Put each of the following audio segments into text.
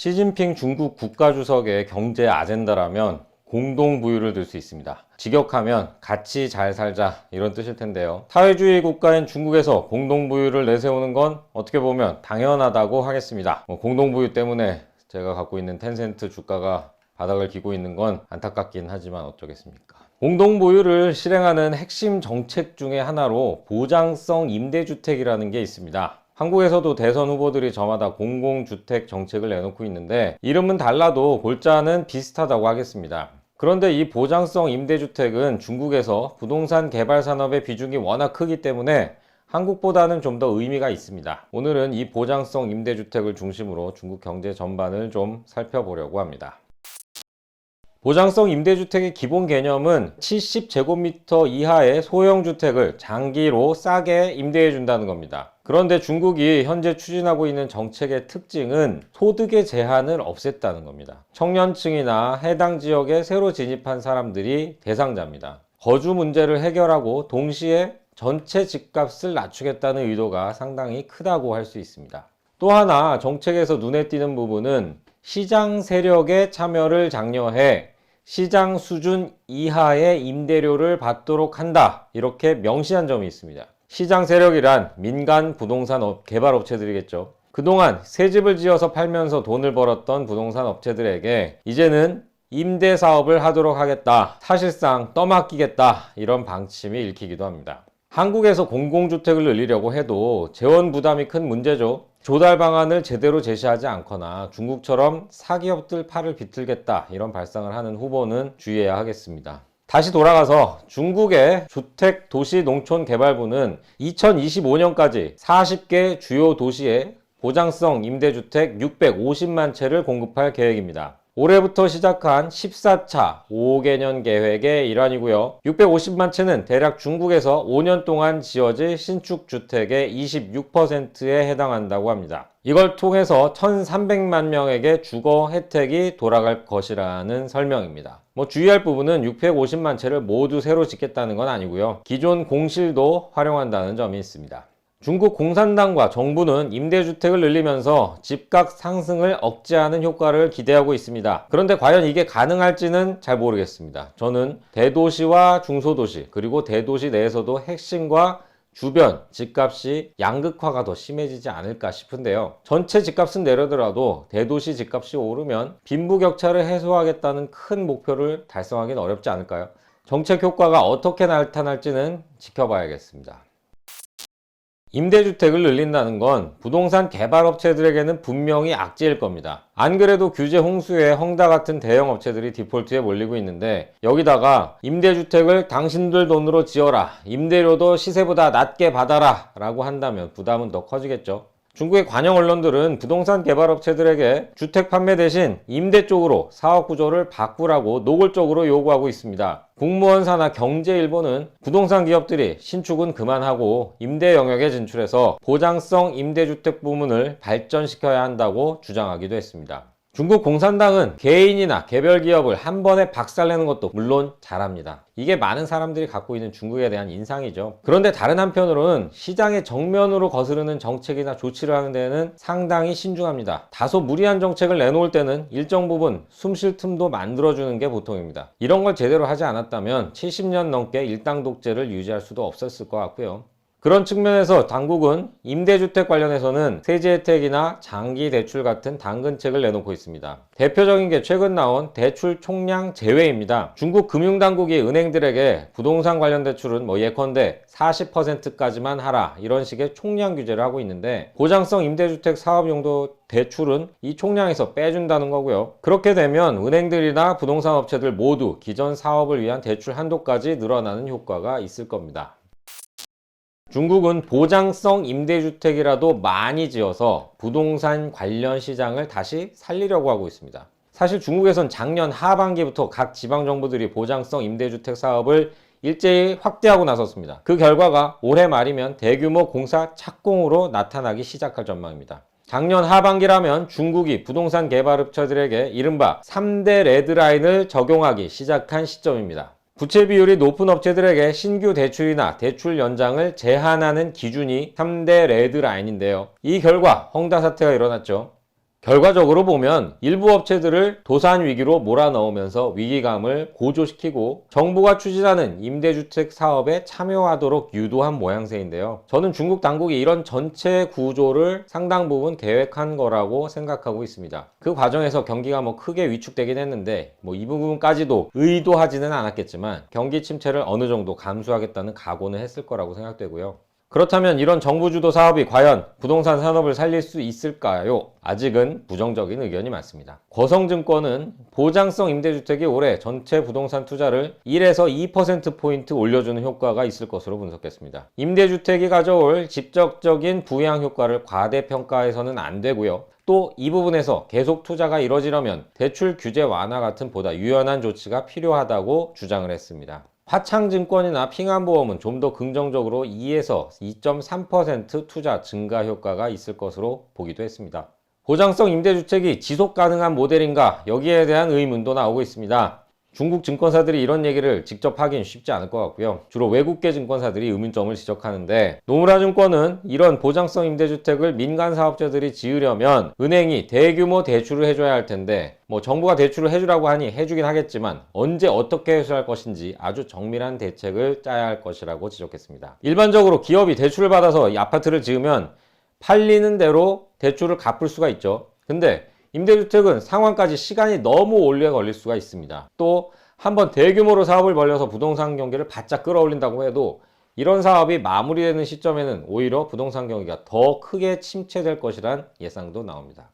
시진핑 중국 국가주석의 경제 아젠다라면 공동부유를 들 수 있습니다. 직역하면 같이 잘 살자 이런 뜻일 텐데요. 사회주의 국가인 중국에서 공동부유를 내세우는 건 어떻게 보면 당연하다고 하겠습니다. 공동부유 때문에 제가 갖고 있는 텐센트 주가가 바닥을 기고 있는 건 안타깝긴 하지만 어쩌겠습니까. 공동부유를 실행하는 핵심 정책 중에 하나로 보장성 임대주택이라는 게 있습니다. 한국에서도 대선 후보들이 저마다 공공주택 정책을 내놓고 있는데 이름은 달라도 골자는 비슷하다고 하겠습니다. 그런데 이 보장성 임대주택은 중국에서 부동산 개발 산업의 비중이 워낙 크기 때문에 한국보다는 좀 더 의미가 있습니다. 오늘은 이 보장성 임대주택을 중심으로 중국 경제 전반을 좀 살펴보려고 합니다. 보장성 임대주택의 기본 개념은 70제곱미터 이하의 소형주택을 장기로 싸게 임대해 준다는 겁니다. 그런데 중국이 현재 추진하고 있는 정책의 특징은 소득의 제한을 없앴다는 겁니다. 청년층이나 해당 지역에 새로 진입한 사람들이 대상자입니다. 거주 문제를 해결하고 동시에 전체 집값을 낮추겠다는 의도가 상당히 크다고 할 수 있습니다. 또 하나 정책에서 눈에 띄는 부분은 시장 세력의 참여를 장려해 시장 수준 이하의 임대료를 받도록 한다, 이렇게 명시한 점이 있습니다. 시장 세력이란 민간 부동산 개발 업체들이겠죠. 그동안 새 집을 지어서 팔면서 돈을 벌었던 부동산 업체들에게 이제는 임대 사업을 하도록 하겠다, 사실상 떠맡기겠다, 이런 방침이 읽히기도 합니다. 한국에서 공공주택을 늘리려고 해도 재원 부담이 큰 문제죠. 조달 방안을 제대로 제시하지 않거나 중국처럼 사기업들 팔을 비틀겠다, 이런 발상을 하는 후보는 주의해야 하겠습니다. 다시 돌아가서 중국의 주택도시농촌개발부는 2025년까지 40개 주요 도시에 보장성 임대주택 650만 채를 공급할 계획입니다. 올해부터 시작한 14차 5개년 계획의 일환이고요. 650만 채는 대략 중국에서 5년 동안 지어질 신축 주택의 26%에 해당한다고 합니다. 이걸 통해서 1,300만 명에게 주거 혜택이 돌아갈 것이라는 설명입니다. 주의할 부분은 650만 채를 모두 새로 짓겠다는 건 아니고요. 기존 공실도 활용한다는 점이 있습니다. 중국 공산당과 정부는 임대주택을 늘리면서 집값 상승을 억제하는 효과를 기대하고 있습니다. 그런데 과연 이게 가능할지는 잘 모르겠습니다. 저는 대도시와 중소도시, 그리고 대도시 내에서도 핵심과 주변 집값이 양극화가 더 심해지지 않을까 싶은데요. 전체 집값은 내려더라도 대도시 집값이 오르면 빈부격차를 해소하겠다는 큰 목표를 달성하기는 어렵지 않을까요? 정책 효과가 어떻게 나타날지는 지켜봐야겠습니다. 임대주택을 늘린다는 건 부동산 개발업체들에게는 분명히 악재일 겁니다. 안 그래도 규제 홍수에 헝다 같은 대형 업체들이 디폴트에 몰리고 있는데 여기다가 임대주택을 당신들 돈으로 지어라, 임대료도 시세보다 낮게 받아라 라고 한다면 부담은 더 커지겠죠. 중국의 관영 언론들은 부동산 개발업체들에게 주택 판매 대신 임대 쪽으로 사업 구조를 바꾸라고 노골적으로 요구하고 있습니다. 국무원 산하 경제일보는 부동산 기업들이 신축은 그만하고 임대 영역에 진출해서 보장성 임대주택 부문을 발전시켜야 한다고 주장하기도 했습니다. 중국 공산당은 개인이나 개별 기업을 한 번에 박살내는 것도 물론 잘합니다. 이게 많은 사람들이 갖고 있는 중국에 대한 인상이죠. 그런데 다른 한편으로는 시장의 정면으로 거스르는 정책이나 조치를 하는 데에는 상당히 신중합니다. 다소 무리한 정책을 내놓을 때는 일정 부분 숨 쉴 틈도 만들어주는 게 보통입니다. 이런 걸 제대로 하지 않았다면 70년 넘게 일당 독재를 유지할 수도 없었을 것 같고요. 그런 측면에서 당국은 임대주택 관련해서는 세제 혜택이나 장기 대출 같은 당근책을 내놓고 있습니다. 대표적인 게 최근 나온 대출 총량 제외입니다. 중국 금융당국이 은행들에게 부동산 관련 대출은 예컨대 40%까지만 하라, 이런 식의 총량 규제를 하고 있는데 보장성 임대주택 사업용도 대출은 이 총량에서 빼준다는 거고요. 그렇게 되면 은행들이나 부동산 업체들 모두 기존 사업을 위한 대출 한도까지 늘어나는 효과가 있을 겁니다. 중국은 보장성 임대주택이라도 많이 지어서 부동산 관련 시장을 다시 살리려고 하고 있습니다. 사실 중국에선 작년 하반기부터 각 지방정부들이 보장성 임대주택 사업을 일제히 확대하고 나섰습니다. 그 결과가 올해 말이면 대규모 공사 착공으로 나타나기 시작할 전망입니다. 작년 하반기라면 중국이 부동산 개발업체들에게 이른바 3대 레드라인을 적용하기 시작한 시점입니다. 부채 비율이 높은 업체들에게 신규 대출이나 대출 연장을 제한하는 기준이 3대 레드라인인데요. 이 결과 헝다 사태가 일어났죠. 결과적으로 보면 일부 업체들을 도산 위기로 몰아넣으면서 위기감을 고조시키고 정부가 추진하는 임대주택 사업에 참여하도록 유도한 모양새인데요. 저는 중국 당국이 이런 전체 구조를 상당 부분 계획한 거라고 생각하고 있습니다. 그 과정에서 경기가 크게 위축되긴 했는데 이 부분까지도 의도하지는 않았겠지만 경기 침체를 어느 정도 감수하겠다는 각오는 했을 거라고 생각되고요. 그렇다면 이런 정부 주도 사업이 과연 부동산 산업을 살릴 수 있을까요? 아직은 부정적인 의견이 많습니다. 고성증권은 보장성 임대주택이 올해 전체 부동산 투자를 1에서 2%포인트 올려주는 효과가 있을 것으로 분석했습니다. 임대주택이 가져올 직접적인 부양 효과를 과대평가해서는 안 되고요. 또 이 부분에서 계속 투자가 이뤄지려면 대출 규제 완화 같은 보다 유연한 조치가 필요하다고 주장을 했습니다. 화창증권이나 핑안보험은 좀 더 긍정적으로 2에서 2.3% 투자 증가 효과가 있을 것으로 보기도 했습니다. 보장성 임대주택이 지속 가능한 모델인가? 여기에 대한 의문도 나오고 있습니다. 중국 증권사들이 이런 얘기를 직접 하긴 쉽지 않을 것 같고요. 주로 외국계 증권사들이 의문점을 지적하는데 노무라증권은 이런 보장성 임대주택을 민간 사업자들이 지으려면 은행이 대규모 대출을 해줘야 할 텐데 정부가 대출을 해주라고 하니 해주긴 하겠지만 언제 어떻게 해소할 것인지 아주 정밀한 대책을 짜야 할 것이라고 지적했습니다. 일반적으로 기업이 대출을 받아서 이 아파트를 지으면 팔리는 대로 대출을 갚을 수가 있죠. 근데 임대주택은 상환까지 시간이 너무 오래 걸릴 수가 있습니다. 또 한번 대규모로 사업을 벌려서 부동산 경기를 바짝 끌어올린다고 해도 이런 사업이 마무리되는 시점에는 오히려 부동산 경기가 더 크게 침체될 것이란 예상도 나옵니다.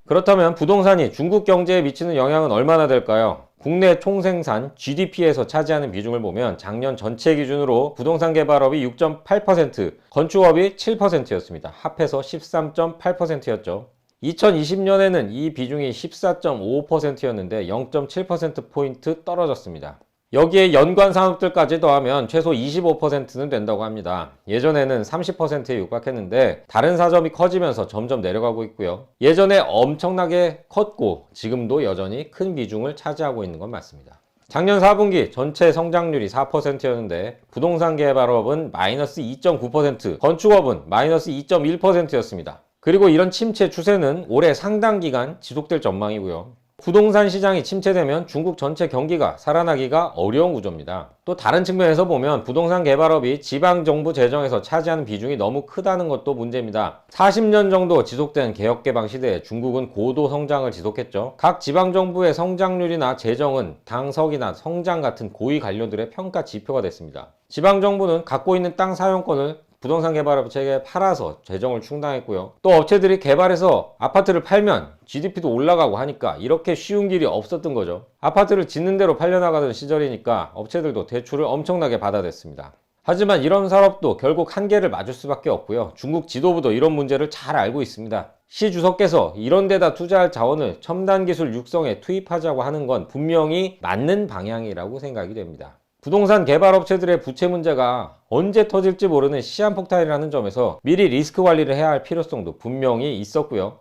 그렇다면 부동산이 중국 경제에 미치는 영향은 얼마나 될까요? 국내 총생산 GDP에서 차지하는 비중을 보면 작년 전체 기준으로 부동산 개발업이 6.8%, 건축업이 7%였습니다. 합해서 13.8%였죠. 2020년에는 이 비중이 14.5%였는데 0.7%포인트 떨어졌습니다. 여기에 연관 산업들까지 더하면 최소 25%는 된다고 합니다. 예전에는 30%에 육박했는데 다른 사업이 커지면서 점점 내려가고 있고요. 예전에 엄청나게 컸고 지금도 여전히 큰 비중을 차지하고 있는 건 맞습니다. 작년 4분기 전체 성장률이 4%였는데 부동산 개발업은 마이너스 2.9%, 건축업은 마이너스 2.1%였습니다. 그리고 이런 침체 추세는 올해 상당 기간 지속될 전망이고요. 부동산 시장이 침체되면 중국 전체 경기가 살아나기가 어려운 구조입니다. 또 다른 측면에서 보면 부동산 개발업이 지방정부 재정에서 차지하는 비중이 너무 크다는 것도 문제입니다. 40년 정도 지속된 개혁개방 시대에 중국은 고도 성장을 지속했죠. 각 지방정부의 성장률이나 재정은 당석이나 성장 같은 고위 관료들의 평가 지표가 됐습니다. 지방정부는 갖고 있는 땅 사용권을 부동산 개발업체에 팔아서 재정을 충당했고요. 또 업체들이 개발해서 아파트를 팔면 GDP도 올라가고 하니까 이렇게 쉬운 길이 없었던 거죠. 아파트를 짓는 대로 팔려나가던 시절이니까 업체들도 대출을 엄청나게 받아댔습니다. 하지만 이런 산업도 결국 한계를 맞을 수밖에 없고요. 중국 지도부도 이런 문제를 잘 알고 있습니다. 시 주석께서 이런 데다 투자할 자원을 첨단 기술 육성에 투입하자고 하는 건 분명히 맞는 방향이라고 생각이 됩니다. 부동산 개발업체들의 부채 문제가 언제 터질지 모르는 시한폭탄이라는 점에서 미리 리스크 관리를 해야 할 필요성도 분명히 있었고요.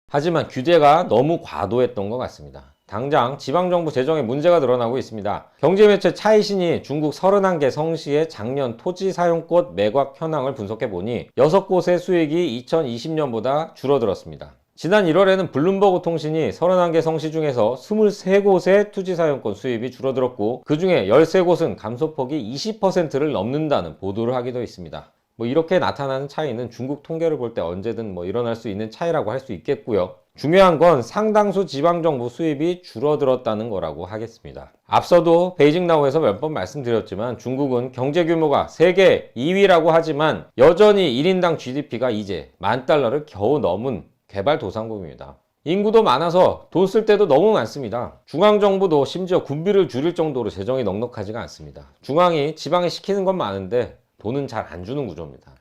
하지만 규제가 너무 과도했던 것 같습니다. 당장 지방정부 재정에 문제가 드러나고 있습니다. 경제매체 차이신이 중국 31개 성시의 작년 토지 사용권 매각 현황을 분석해보니 6곳의 수익이 2020년보다 줄어들었습니다. 지난 1월에는 블룸버그 통신이 31개 성시 중에서 23곳의 투지사용권 수입이 줄어들었고 그 중에 13곳은 감소폭이 20%를 넘는다는 보도를 하기도 했습니다. 이렇게 나타나는 차이는 중국 통계를 볼 때 언제든 일어날 수 있는 차이라고 할 수 있겠고요. 중요한 건 상당수 지방정부 수입이 줄어들었다는 거라고 하겠습니다. 앞서도 베이징나우에서 몇 번 말씀드렸지만 중국은 경제 규모가 세계 2위라고 하지만 여전히 1인당 GDP가 이제 $10,000를 겨우 넘은 개발도상국입니다. 인구도 많아서 돈 쓸 때도 너무 많습니다. 중앙정부도 심지어 군비를 줄일 정도로 재정이 넉넉하지가 않습니다. 중앙이 지방에 시키는 건 많은데 돈은 잘 안 주는 구조입니다.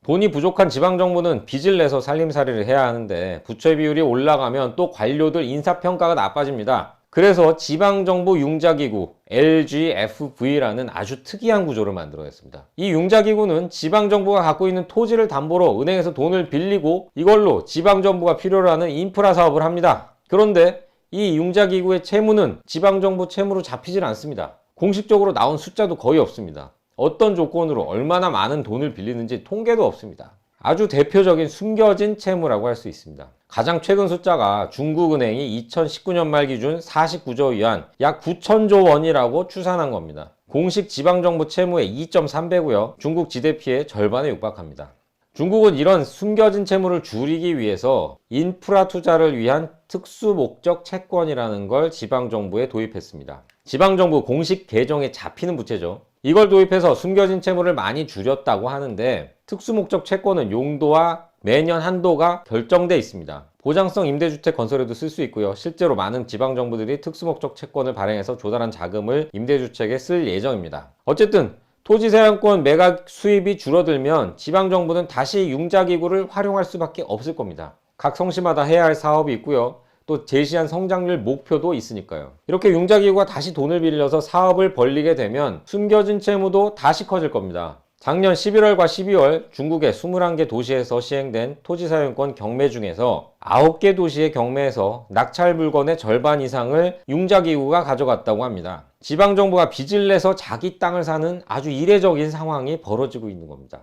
돈이 부족한 지방정부는 빚을 내서 살림살이를 해야 하는데 부채 비율이 올라가면 또 관료들 인사평가가 나빠집니다. 그래서 지방정부 융자기구 LGFV라는 아주 특이한 구조를 만들어냈습니다. 이 융자기구는 지방정부가 갖고 있는 토지를 담보로 은행에서 돈을 빌리고 이걸로 지방정부가 필요로 하는 인프라 사업을 합니다. 그런데 이 융자기구의 채무는 지방정부 채무로 잡히질 않습니다. 공식적으로 나온 숫자도 거의 없습니다. 어떤 조건으로 얼마나 많은 돈을 빌리는지 통계도 없습니다. 아주 대표적인 숨겨진 채무라고 할 수 있습니다. 가장 최근 숫자가 중국은행이 2019년 말 기준 49조 위안 약 9천조 원이라고 추산한 겁니다. 공식 지방정부 채무의 2.3배고요. 중국 GDP의 절반에 육박합니다. 중국은 이런 숨겨진 채무를 줄이기 위해서 인프라 투자를 위한 특수목적 채권이라는 걸 지방정부에 도입했습니다. 지방정부 공식 계정에 잡히는 부채죠. 이걸 도입해서 숨겨진 채무를 많이 줄였다고 하는데 특수목적 채권은 용도와 매년 한도가 결정돼 있습니다. 보장성 임대주택 건설에도 쓸 수 있고요. 실제로 많은 지방정부들이 특수목적 채권을 발행해서 조달한 자금을 임대주택에 쓸 예정입니다. 어쨌든 토지 세양권 매각 수입이 줄어들면 지방정부는 다시 융자기구를 활용할 수밖에 없을 겁니다. 각 성시마다 해야 할 사업이 있고요. 또 제시한 성장률 목표도 있으니까요. 이렇게 융자기구가 다시 돈을 빌려서 사업을 벌리게 되면 숨겨진 채무도 다시 커질 겁니다. 작년 11월과 12월 중국의 21개 도시에서 시행된 토지사용권 경매 중에서 9개 도시의 경매에서 낙찰 물건의 절반 이상을 융자기구가 가져갔다고 합니다. 지방정부가 빚을 내서 자기 땅을 사는 아주 이례적인 상황이 벌어지고 있는 겁니다.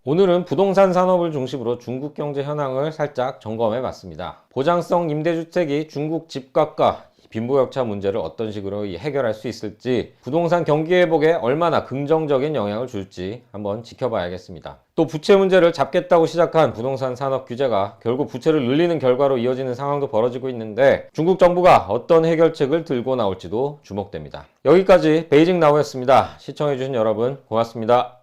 오늘은 부동산 산업을 중심으로 중국 경제 현황을 살짝 점검해 봤습니다. 보장성 임대주택이 중국 집값과 빈부격차 문제를 어떤 식으로 해결할 수 있을지, 부동산 경기 회복에 얼마나 긍정적인 영향을 줄지 한번 지켜봐야겠습니다. 또 부채 문제를 잡겠다고 시작한 부동산 산업 규제가 결국 부채를 늘리는 결과로 이어지는 상황도 벌어지고 있는데 중국 정부가 어떤 해결책을 들고 나올지도 주목됩니다. 여기까지 베이징 나우였습니다. 시청해주신 여러분 고맙습니다.